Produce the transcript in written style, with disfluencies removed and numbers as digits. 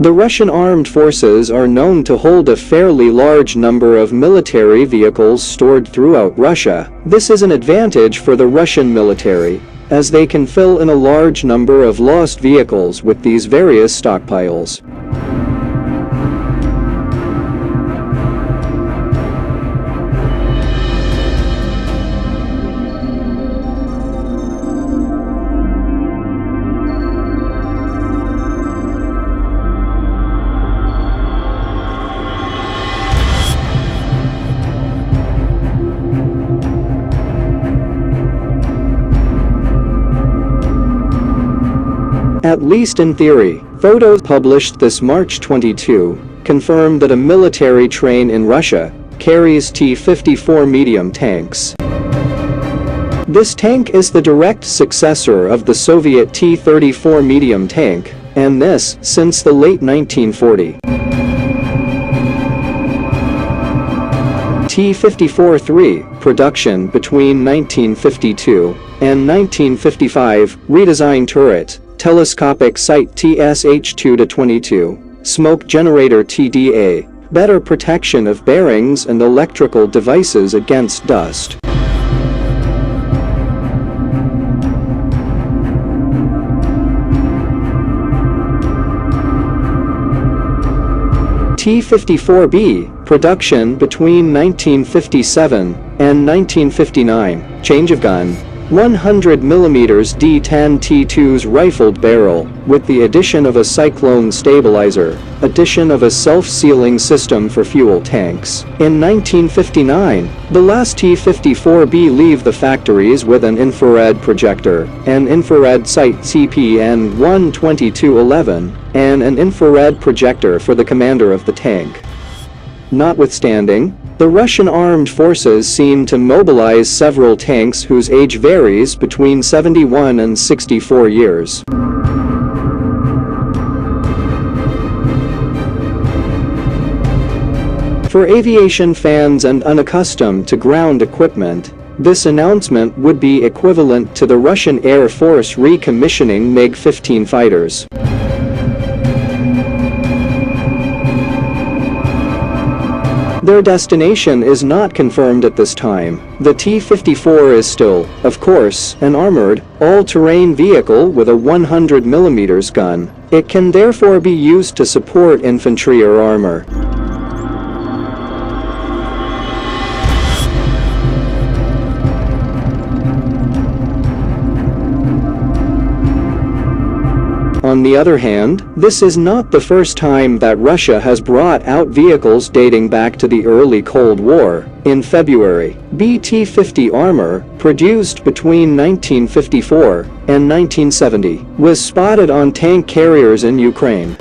The Russian armed forces are known to hold a fairly large number of military vehicles stored throughout Russia. This is an advantage for the Russian military, as they can fill in a large number of lost vehicles with these various stockpiles. At least in theory. Photos published this March 22 confirm that a military train in Russia carries T-54 medium tanks. This tank is the direct successor of the Soviet T-34 medium tank, and this since the late 1940s. T-54-3 production between 1952 and 1955, redesigned turret, telescopic sight TSH-2-22, smoke generator TDA, better protection of bearings and electrical devices against dust. T-54B production between 1957 and 1959, change of gun, 100mm D10 T2's rifled barrel, with the addition of a Cyclone stabilizer, addition of a self-sealing system for fuel tanks. In 1959, the last T-54B leave the factories with an infrared projector, an infrared sight CPN-12211, and an infrared projector for the commander of the tank. Notwithstanding, the Russian armed forces seem to mobilize several tanks whose age varies between 71 and 64 years. For aviation fans and unaccustomed to ground equipment, this announcement would be equivalent to the Russian Air Force recommissioning MiG-15 fighters. Their destination is not confirmed at this time. The T-54 is still, of course, an armored, all-terrain vehicle with a 100mm gun. It can therefore be used to support infantry or armor. On the other hand, this is not the first time that Russia has brought out vehicles dating back to the early Cold War. In February, T-50 armor, produced between 1954 and 1970, was spotted on tank carriers in Ukraine.